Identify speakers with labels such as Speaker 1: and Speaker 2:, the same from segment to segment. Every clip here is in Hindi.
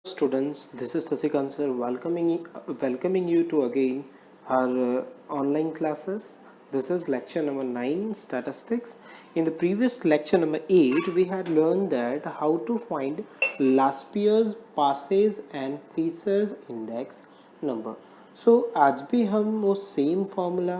Speaker 1: Students, this is Sasikant sir welcoming you to again our online classes. This is lecture number 9, statistics. In the previous lecture number 8, we had learned that how to find last year's passes and features index number. So आज भी हम वो सेम फॉर्मूला,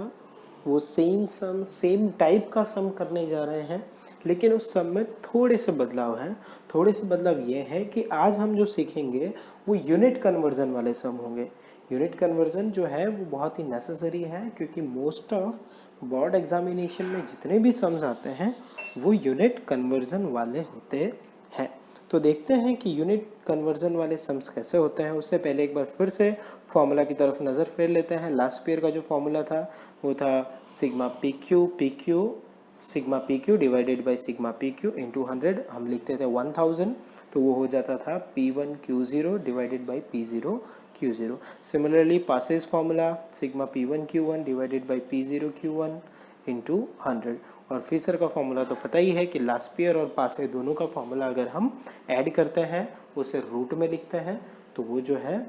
Speaker 1: वो सेम सम, सेम टाइप का सम करने जा रहे हैं, लेकिन उस सम में थोड़े से बदलाव हैं। थोड़े से बदलाव ये है कि आज हम जो सीखेंगे वो यूनिट कन्वर्जन वाले सम होंगे। यूनिट कन्वर्जन जो है वो बहुत ही नेसेसरी है, क्योंकि मोस्ट ऑफ बोर्ड एग्जामिनेशन में जितने भी सम्स आते हैं वो यूनिट कन्वर्जन वाले होते हैं। तो देखते हैं कि यूनिट कन्वर्जन वाले सम्स कैसे होते हैं। उससे पहले एक बार फिर से फॉर्मूला की तरफ नज़र फेर लेते हैं। लास्ट ईयर का जो फॉर्मूला था वो था sigma P Q divided by sigma P Q into 100। हम लिखते थे 1000, तो वो हो जाता था P1 Q0 divided by P0 Q0। Similarly passes formula sigma P1 Q1 divided by P0 Q1 into 100। और फीसर का फॉर्मूला तो पता ही है कि लास्ट ईयर और पासे दोनों का फॉर्मूला अगर हम ऐड करते हैं, उसे रूट में लिखते हैं, तो वो जो है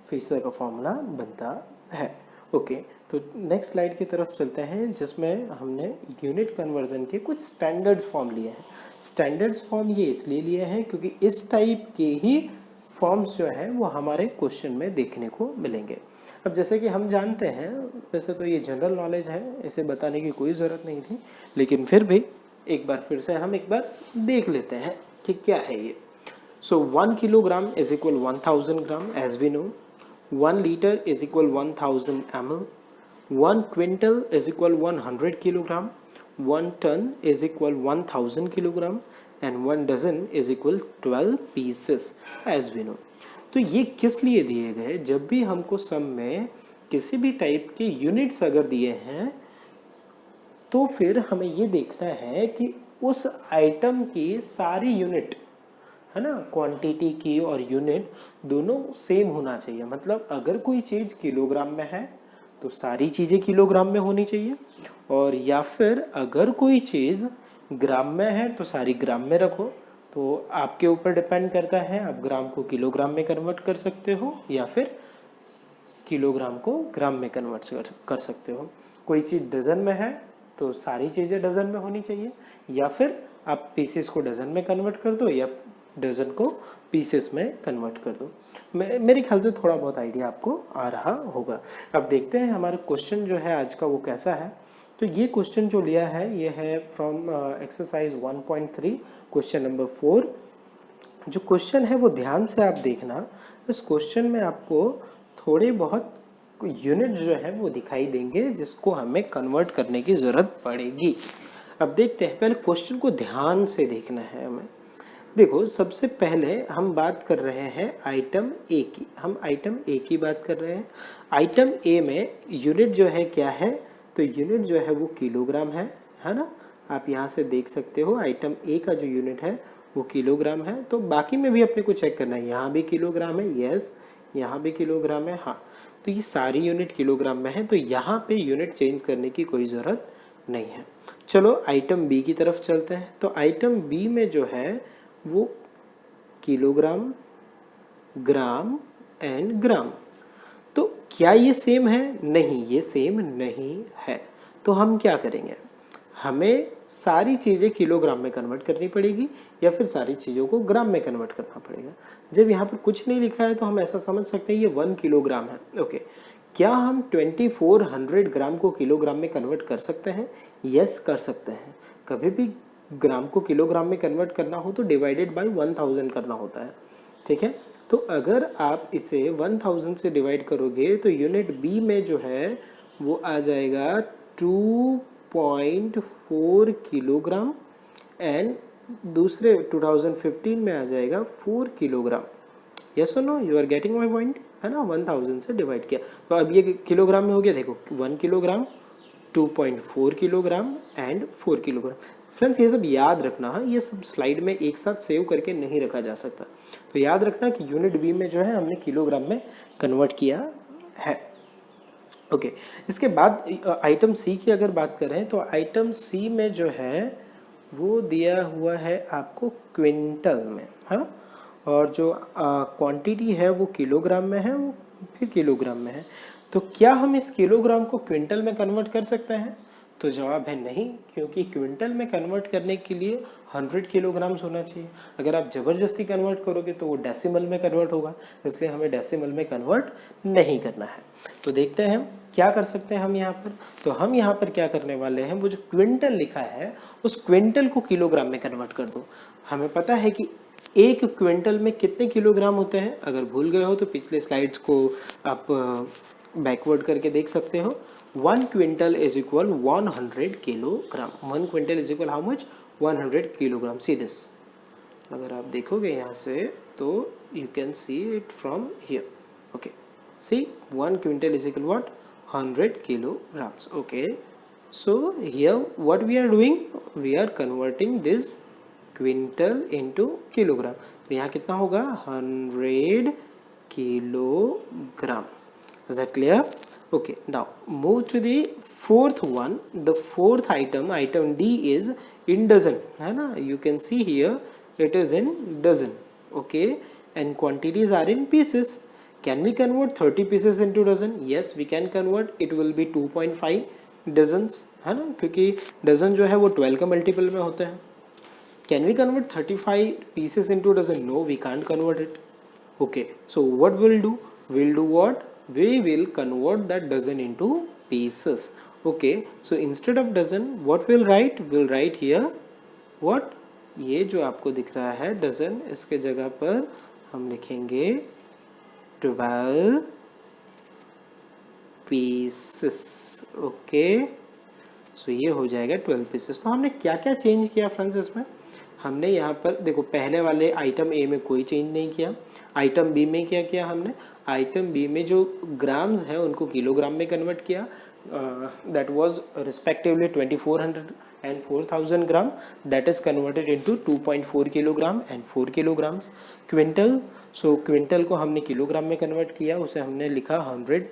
Speaker 1: फीसर का फॉर्मूला बनता है। ओके, तो नेक्स्ट स्लाइड की तरफ चलते हैं, जिसमें हमने यूनिट कन्वर्जन के कुछ स्टैंडर्ड्स फॉर्म लिए हैं। स्टैंडर्ड्स फॉर्म ये इसलिए लिए हैं क्योंकि इस टाइप के ही फॉर्म्स जो हैं वो हमारे क्वेश्चन में देखने को मिलेंगे। अब जैसे कि हम जानते हैं, वैसे तो ये जनरल नॉलेज है, इसे बताने की कोई ज़रूरत नहीं थी, लेकिन फिर भी एक बार फिर से हम एक बार देख लेते हैं कि क्या है ये। So 1 kilogram is equal 1000 gram as we know, 1 litre is equal 1000 ml, 1 quintal is equal 100 kilogram, 1 ton is equal 1000 kilogram and 1 dozen is equal 12 pieces as we know. तो ये किस लिए दिए गए? जब भी हमको सम में किसी भी टाइप के यूनिट्स अगर दिए हैं, तो फिर हमें ये देखना है कि उस आइटम की सारी यूनिट, है ना, क्वांटिटी की और यूनिट दोनों सेम होना चाहिए। मतलब अगर कोई चीज़ किलोग्राम में है तो सारी चीज़ें किलोग्राम में होनी चाहिए, और या फिर अगर कोई चीज़ ग्राम में है तो सारी ग्राम में रखो। तो आपके ऊपर डिपेंड करता है, आप ग्राम को किलोग्राम में कन्वर्ट कर सकते हो या फिर किलोग्राम को ग्राम में कन्वर्ट कर सकते हो। कोई चीज़ डजन में है तो सारी चीज़ें डजन में होनी चाहिए, या फिर आप पीसेस को डजन में कन्वर्ट कर दो या डजन को पीसेस में कन्वर्ट कर दो। मेरे ख्याल से थोड़ा बहुत आइडिया आपको आ रहा होगा। अब देखते हैं हमारा क्वेश्चन जो है आज का वो कैसा है। तो ये क्वेश्चन जो लिया है ये है फ्रॉम एक्सरसाइज 1.3 क्वेश्चन नंबर 4। जो क्वेश्चन है वो ध्यान से आप देखना। इस क्वेश्चन में आपको थोड़े बहुत यूनिट जो है वो दिखाई देंगे जिसको हमें कन्वर्ट करने की ज़रूरत पड़ेगी। अब देखते हैं, पहले क्वेश्चन को ध्यान से देखना है हमें। देखो, सबसे पहले हम बात कर रहे हैं आइटम ए की। हम आइटम ए की बात कर रहे हैं। आइटम ए में यूनिट जो है क्या है? तो यूनिट जो है वो किलोग्राम है ना। आप यहाँ से देख सकते हो आइटम ए का जो यूनिट है वो किलोग्राम है। तो बाकी में भी अपने को चेक करना है, यहाँ भी किलोग्राम है, यस, यहाँ भी किलोग्राम है, हाँ। तो ये सारी यूनिट किलोग्राम में है, तो यहाँ पे यूनिट चेंज करने की कोई ज़रूरत नहीं है। चलो आइटम बी की तरफ चलते हैं। तो आइटम बी में जो है वो किलोग्राम, ग्राम एंड ग्राम। तो क्या ये सेम है? नहीं, ये सेम नहीं है। तो हम क्या करेंगे? हमें सारी चीज़ें किलोग्राम में कन्वर्ट करनी पड़ेगी या फिर सारी चीज़ों को ग्राम में कन्वर्ट करना पड़ेगा। जब यहाँ पर कुछ नहीं लिखा है तो हम ऐसा समझ सकते हैं ये 1 किलोग्राम है। ओके, क्या हम 2400 ग्राम को किलोग्राम में कन्वर्ट कर सकते हैं? यस, कर सकते हैं। कभी भी ग्राम को किलोग्राम में कन्वर्ट करना हो तो डिवाइडेड बाय 1000 करना होता है, ठीक है। तो अगर आप इसे 1000 से डिवाइड करोगे तो यूनिट बी में जो है वो आ जाएगा 2.4 किलोग्राम एंड दूसरे 2015 में आ जाएगा 4 किलोग्राम। यस और no, you are getting my point, है ना। 1000 से डिवाइड किया तो अब ये किलोग्राम में हो गया। देखो 1 kilogram, 2.4 kilogram and 4 kilogram. Friends ये सब याद रखना है, ये सब स्लाइड में एक साथ सेव करके नहीं रखा जा सकता। तो याद रखना कि यूनिट बी में जो है हमने किलोग्राम में कन्वर्ट किया है। ओके, इसके बाद आइटम सी की अगर बात करें तो आइटम सी में जो है वो दिया हुआ है आपको क्विंटल में, हाँ। और जो क्वांटिटी है वो किलोग्राम में है, वो फिर किलोग्राम में है। तो क्या हम इस किलोग्राम को क्विंटल में कन्वर्ट कर सकते हैं? तो जवाब है नहीं, क्योंकि क्विंटल में कन्वर्ट करने के लिए 100 किलोग्राम्स होना चाहिए। अगर आप ज़बरदस्ती कन्वर्ट करोगे तो वो डेसिमल में कन्वर्ट होगा, इसलिए हमें डेसिमल में कन्वर्ट नहीं करना है। तो देखते हैं क्या कर सकते हैं हम यहाँ पर। तो हम यहाँ पर क्या करने वाले हैं, वो जो क्विंटल लिखा है उस क्विंटल को किलोग्राम में कन्वर्ट कर दो। हमें पता है कि एक क्विंटल में कितने किलोग्राम होते हैं। अगर भूल गए हो तो पिछले स्लाइड्स को आप बैकवर्ड करके देख सकते हो। 1 quintal is equal 100 kilogram. 1 quintal is equal how much? 100 kilogram. See this, अगर आप देखोगे यहाँ से तो you can see it from here. Okay, see 1 quintal is equal what? 100 kilograms. Okay, so here what we are doing, we are converting this quintal into kilogram. तो यहाँ कितना होगा? 100 kilogram. Is that clear? Okay, now move to the fourth one. The fourth item, item D, is in dozen, है ना? You can see here it is in dozen. Okay, and quantities are in pieces. Can we convert 30 pieces into dozen? Yes, we can convert. It will be 2.5 dozens, है ना? क्योंकि dozen जो है वो 12 का मल्टीपल में होते हैं। Can we convert 35 pieces into dozen? No, we can't convert it. Okay, so what we'll do? We'll do what? We will convert that dozen into pieces. Okay, so instead of dozen, what we'll write? We'll write here what? ये जो आपको दिख रहा है dozen, इसके जगह पर हम लिखेंगे 12 pieces. Okay, so ये हो जाएगा 12 pieces. तो हमने क्या क्या चेंज किया फ्रेंड्स इसमें? हमने यहाँ पर देखो, पहले वाले आइटम ए में कोई चेंज नहीं किया। आइटम बी में क्या किया हमने? आइटम बी में जो ग्राम्स हैं उनको किलोग्राम में कन्वर्ट किया। That was respectively 2400 and 4000 gram. That is converted into 2.4 kilogram and 4 kilograms. Quintal, so quintal को हमने किलोग्राम में कन्वर्ट किया, उसे हमने लिखा 100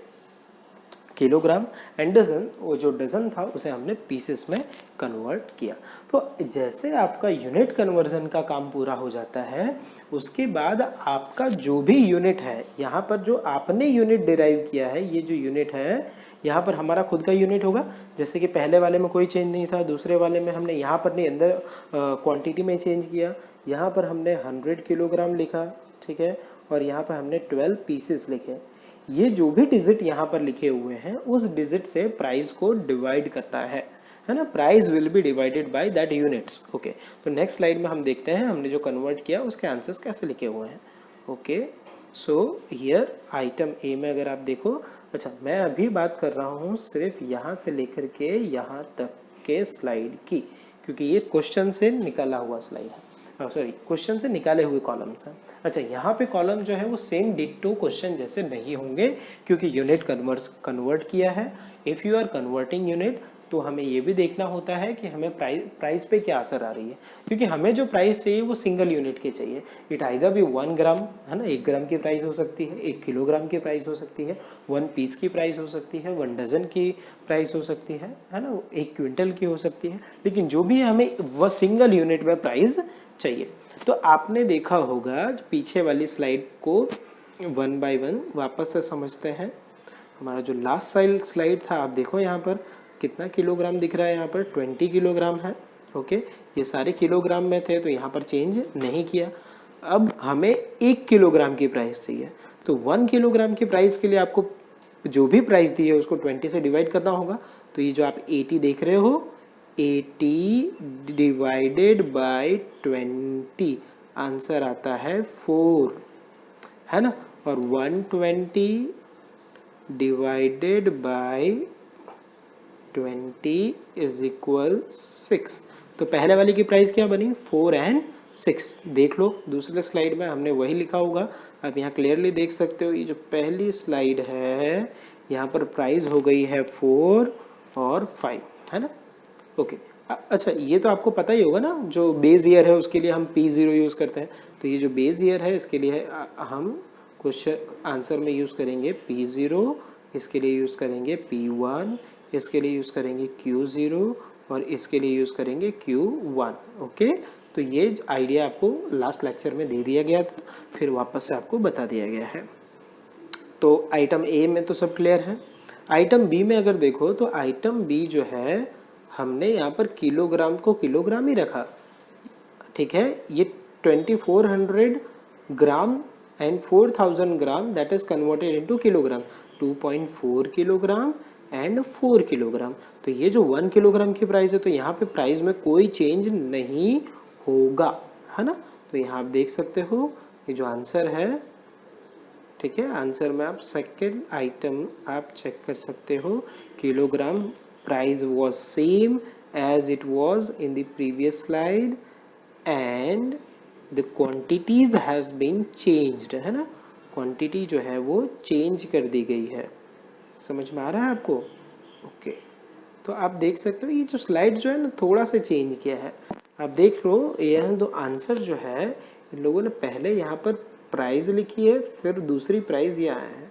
Speaker 1: किलोग्राम। एंड डजन, वो जो डजन था उसे हमने पीसेस में कन्वर्ट किया। तो जैसे आपका यूनिट कन्वर्जन का काम पूरा हो जाता है, उसके बाद आपका जो भी यूनिट है, यहाँ पर जो आपने यूनिट डिराइव किया है, ये जो यूनिट है यहाँ पर हमारा खुद का यूनिट होगा। जैसे कि पहले वाले में कोई चेंज नहीं था, दूसरे वाले में हमने यहाँ पर नहीं, अंदर क्वांटिटी में चेंज किया। यहाँ पर हमने 100 किलोग्राम लिखा, ठीक है, और यहाँ पर हमने 12 पीसेस लिखे। ये जो भी डिजिट यहाँ पर लिखे हुए हैं उस डिजिट से प्राइस को डिवाइड करना है ना? Price will be divided by that units. Okay, तो नेक्स्ट स्लाइड में हम देखते हैं हमने जो कन्वर्ट किया उसके आंसर्स कैसे लिखे हुए हैं। ओके, सो हियर आइटम ए में अगर आप देखो, अच्छा मैं अभी बात कर रहा हूँ सिर्फ यहाँ से लेकर के यहाँ तक के स्लाइड की, क्योंकि ये क्वेश्चन से निकला हुआ स्लाइड है, सॉरी क्वेश्चन से निकाले हुए कॉलम्स हैं। अच्छा, यहाँ पे कॉलम जो है वो सेम डिक्टो क्वेश्चन जैसे नहीं होंगे, क्योंकि यूनिट कन्वर्ट किया है। If you are converting unit, तो हमें ये भी देखना होता है कि हमें प्राइस पे क्या असर आ रही है, क्योंकि हमें जो प्राइस चाहिए वो सिंगल यूनिट के चाहिए। इट आइदर भी 1 ग्राम, है ना, 1 ग्राम की प्राइस हो सकती है, 1 किलोग्राम की प्राइस हो सकती है, 1 पीस की प्राइस हो सकती है, 1 डजन की प्राइस हो सकती है ना, 1 क्विंटल की हो सकती है, लेकिन जो भी है हमें वह सिंगल यूनिट में प्राइस चाहिए। तो आपने देखा होगा पीछे वाली स्लाइड को 1 बाय 1 वापस से समझते हैं। हमारा जो लास्ट स्लाइड था, आप देखो यहाँ पर कितना किलोग्राम दिख रहा है, यहाँ पर 20 किलोग्राम है। ओके, ये सारे किलोग्राम में थे तो यहाँ पर चेंज नहीं किया। अब हमें 1 किलोग्राम की प्राइस चाहिए, तो 1 किलोग्राम की प्राइस के लिए आपको जो भी प्राइस दी है उसको 20 से डिवाइड करना होगा। तो ये जो आप 80 देख रहे हो, 80 डिवाइडेड बाय 20, आंसर आता है 4, है ना, और 120 डिवाइडेड बाय 20 इज इक्वल 6। तो पहले वाली की प्राइस क्या बनी? 4 and 6। देख लो दूसरे स्लाइड में हमने वही लिखा होगा, आप यहाँ क्लियरली देख सकते हो। ये जो पहली स्लाइड है यहाँ पर प्राइस हो गई है 4 और 5, है ना। ओके, अच्छा ये तो आपको पता ही होगा ना, जो बेस ईयर है उसके लिए हम P0 यूज़ करते हैं। तो ये जो बेस ईयर है इसके लिए हम क्वेश्चन आंसर में यूज़ करेंगे P0, इसके लिए यूज़ करेंगे P1, इसके लिए यूज़ करेंगे Q0 और इसके लिए यूज़ करेंगे Q1। ओके, तो ये आइडिया आपको लास्ट लेक्चर में दे दिया गया था, फिर वापस से आपको बता दिया गया है। तो आइटम ए में तो सब क्लियर है। आइटम बी में अगर देखो तो आइटम बी जो है हमने यहाँ पर किलोग्राम को किलोग्राम ही रखा, ठीक है। ये 2400 gram and 4000 gram that is converted into kilogram, 2.4 kilogram and 4 kilogram. तो ये जो 1 किलोग्राम की प्राइस है तो यहाँ पे प्राइस में कोई चेंज नहीं होगा, है ना। तो यहाँ आप देख सकते हो ये जो आंसर है, ठीक है। आंसर में आप सेकेंड आइटम आप चेक कर सकते हो, kilogram price was same as it was in the previous slide and the quantities has been changed, है ना। क्वांटिटी जो है वो चेंज कर दी गई है। समझ में आ रहा है आपको? ओके। तो आप देख सकते हो ये जो स्लाइड जो है ना थोड़ा सा चेंज किया है। आप देख लो यह दो आंसर जो है इन लोगों ने पहले यहाँ पर प्राइस लिखी है, फिर दूसरी प्राइस ये आया है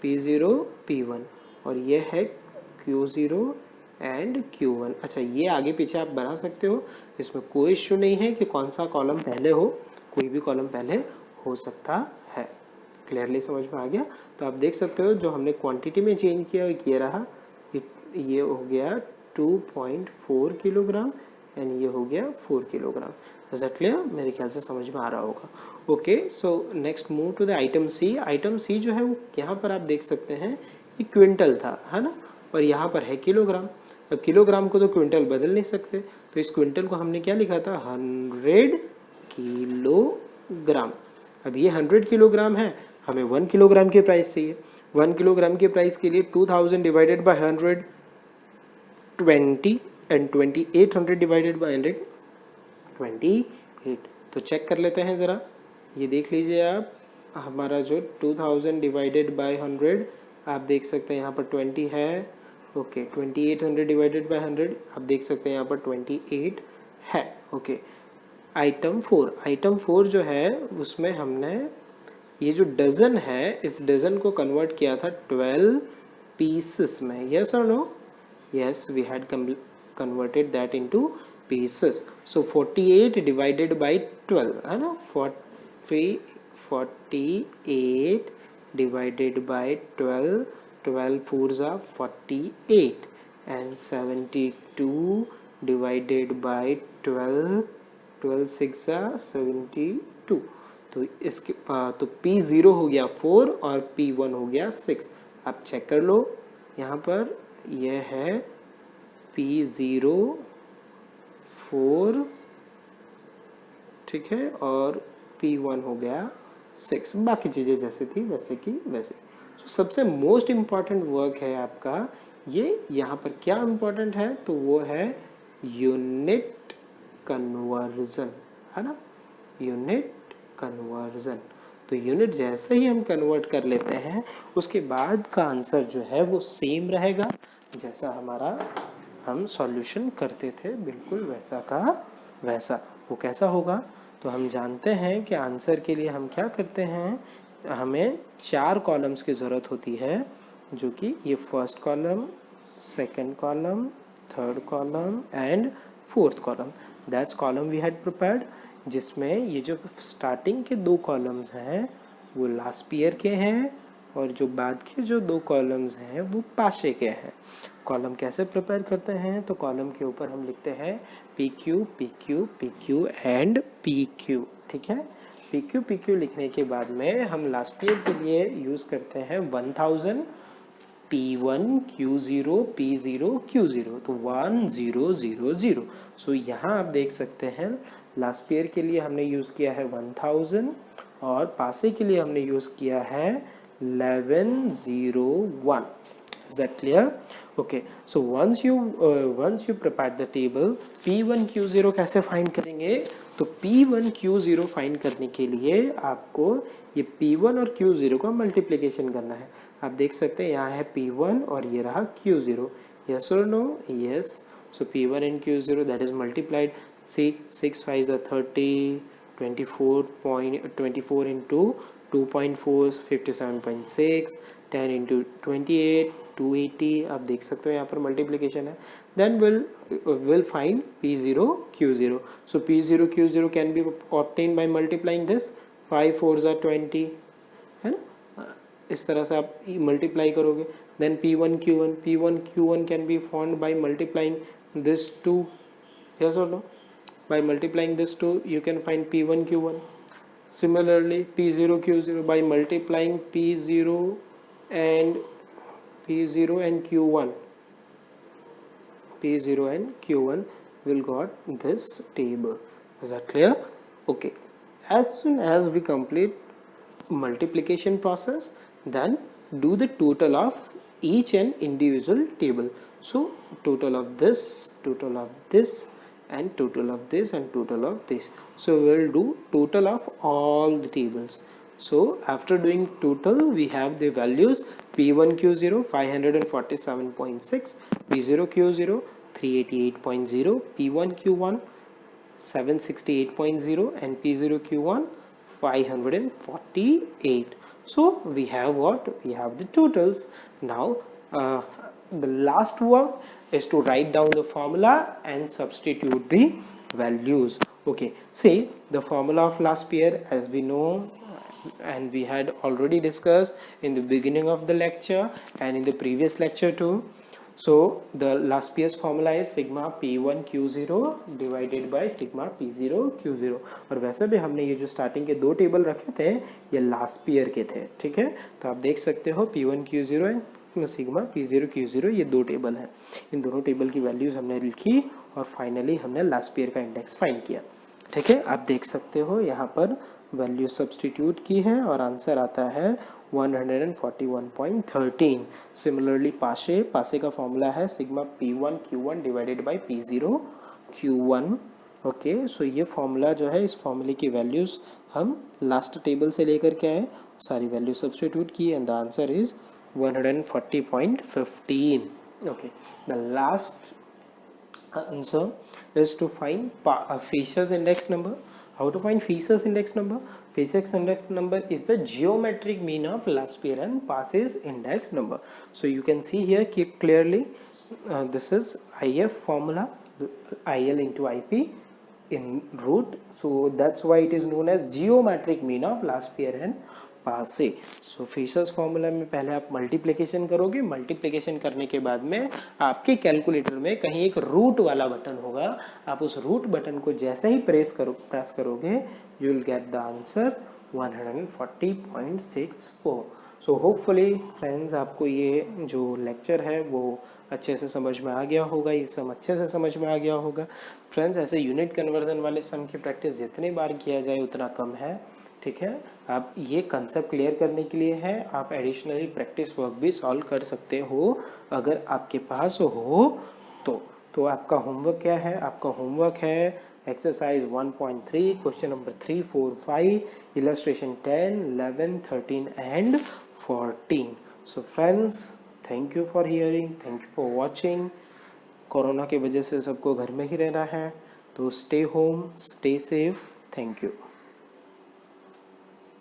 Speaker 1: P0 P1 और ये है Q0 एंड Q1। अच्छा ये आगे पीछे आप बना सकते हो, इसमें कोई इश्यू नहीं है कि कौन सा कॉलम पहले हो, कोई भी कॉलम पहले हो सकता है। क्लियरली समझ में आ गया? तो आप देख सकते हो जो हमने क्वांटिटी में चेंज किया ये रहा, ये हो गया 2.4 किलोग्राम एंड ये हो गया 4 किलोग्राम। Is that clear? मेरे ख्याल से समझ में आ रहा होगा। Okay, so next move to the item C. Item C जो है वो यहाँ पर आप देख सकते हैं ये क्विंटल था, है ना, और यहाँ पर है किलोग्राम। अब किलोग्राम को तो क्विंटल बदल नहीं सकते, तो इस क्विंटल को हमने क्या लिखा था 100 किलोग्राम। अब ये 100 किलोग्राम है, हमें 1 किलोग्राम की प्राइस चाहिए। 1 किलोग्राम की प्राइस के लिए 2000 divided by 100 20 and 2800 divided by 100 28। तो चेक कर लेते हैं ज़रा, ये देख लीजिए आप, हमारा जो 2000 डिवाइडेड बाय 100 आप देख सकते हैं यहाँ पर 20 है। ओके, 2800 डिवाइडेड बाय 100 आप देख सकते हैं यहाँ पर 28 है। ओके, आइटम 4 जो है उसमें हमने ये जो डजन है इस डजन को कन्वर्ट किया था 12 पीसेस में। यस और no? Yes, we had converted that into pieces. So 48 divided by 12, है ना, 48 divided by 12, 12 fours are 48 and 72 divided by 12, 12 six are 72। तो इसके तो P0 हो गया 4 और P1 हो गया 6। आप चेक कर लो, यहाँ पर यह है P0 4, ठीक है, और P1 हो गया 6। बाकी चीज़ें जैसे थी वैसे की वैसे। तो सबसे मोस्ट इम्पॉर्टेंट वर्क है आपका ये, यहाँ पर क्या इम्पॉर्टेंट है तो वो है यूनिट कन्वर्जन, है ना, यूनिट कन्वर्जन। तो यूनिट जैसे ही हम कन्वर्ट कर लेते हैं उसके बाद का आंसर जो है वो सेम रहेगा जैसा हमारा हम सॉल्यूशन करते थे, बिल्कुल वैसा का वैसा। वो कैसा होगा तो हम जानते हैं कि आंसर के लिए हम क्या करते हैं, हमें 4 कॉलम्स की ज़रूरत होती है, जो कि ये first column, second column, third column and fourth column. That's column we had prepared, जिसमें ये जो स्टार्टिंग के 2 कॉलम्स हैं वो लास्ट ईयर के हैं और जो बाद के जो 2 कॉलम्स हैं वो पाशे के हैं। कॉलम कैसे प्रिपेयर करते हैं तो कॉलम के ऊपर हम लिखते हैं PQ PQ PQ and PQ, ठीक है। PQ PQ लिखने के बाद में हम लास्ट ईयर के लिए यूज़ करते हैं 1000 P1 Q0 P0 Q0, तो 1000। सो यहाँ आप देख सकते हैं लास्ट ईयर के लिए हमने यूज़ किया है 1000 और पासे के लिए हमने यूज़ किया है 1101। Is that clear? Okay, so once you prepare the table, P1 Q0 कैसे फाइंड करेंगे तो P1 Q0 फाइंड करने के लिए आपको ये P1 और Q0 का मल्टीप्लिकेशन करना है। आप देख सकते हैं यहाँ है P1 और ये रहा Q0। Yes or no? Yes. So P1 and Q0 that is multiplied. See, 6 5 are 30, 24 into 2.4 57.6, 10 into 28 280। आप देख सकते हो यहाँ पर मल्टीप्लिकेशन है। then we'll find P0 Q0. So P0 Q0 can be obtained by multiplying this, 5 4s are 20, है ना, इस तरह से आप मल्टीप्लाई करोगे. Then P1 Q1 can be found by multiplying this 2, yes or no? By multiplying this 2 you can find P1 Q1. Similarly P0 Q0 by multiplying P0 and Q1, P0 and Q1 will got this table. Is that clear? Okay, as soon as we complete multiplication process, then do the total of each and individual table. So total of this, total of this, and total of this, and total of this. So we'll do total of all the tables. So after doing total, we have the values P1 Q0 547.6, P0 Q0 388.0, P1 Q1 768.0, and P0 Q1 548. So we have what? We have the totals. Now the last work is to write down the formula and substitute the values. Okay, say the formula of last pair, as we know and we had already discussed in the beginning of the lecture and in the previous lecture too. So the last Pierce formula is sigma P1 Q0 divided by sigma P0 Q0. और वैसे भी हमने ये जो स्टार्टिंग के दो टेबल रखे थे ये लास्ट पेयर के थे, ठीक है. तो आप देख सकते हो P1 Q0 and sigma P0 Q0 ये दो टेबल हैं. इन दोनों टेबल की वैल्यूज हमने लिखी और फाइनली हमने लास्ट पेयर का इंडेक्स फाइंड किया, ठीक है. आप देख सकते हो यहाँ पर वैल्यू सब्सटीट्यूट की है और आंसर आता है 141.13. सिमिलरली पासे का फॉर्मूला है sigma P1 Q1 divided by P0 Q1. Okay, so ये फॉर्मूला जो है, इस फॉर्मूले की वैल्यूज हम लास्ट टेबल से लेकर के आए, सारी वैल्यू सब्सटीट्यूट की and the answer is 140.15. Okay, the last answer is to find Fisher's index number. How to find Fisher's index number? Fisher's index number is the geometric mean of last pair and passes index number. So you can see here clearly this is IF formula, IL into IP in root. So that's why it is known as geometric mean of last pair and पासे. सो फिशर्स फॉर्मूला में पहले आप मल्टीप्लिकेशन करोगे, मल्टीप्लिकेशन करने के बाद में आपके कैलकुलेटर में कहीं एक रूट वाला बटन होगा, आप उस रूट बटन को जैसे ही प्रेस करोगे you will get the answer 140.64. So hopefully friends आपको ये जो लेक्चर है वो अच्छे से समझ में आ गया होगा, ये सम अच्छे से समझ में आ गया होगा. फ्रेंड्स ऐसे यूनिट कन्वर्जन वाले सम की प्रैक्टिस जितनी बार किया जाए उतना कम है, ठीक है. आप ये कंसेप्ट क्लियर करने के लिए है, आप एडिशनली प्रैक्टिस वर्क भी सॉल्व कर सकते हो अगर आपके पास हो तो आपका होमवर्क क्या है? आपका होमवर्क है exercise 1.3 question number 3, 4, 5, illustration 10, 11, 13 and 14. So friends, thank you for hearing, thank you for watching. Corona की वजह से सबको घर में ही रहना है, तो stay home, stay safe. Thank you.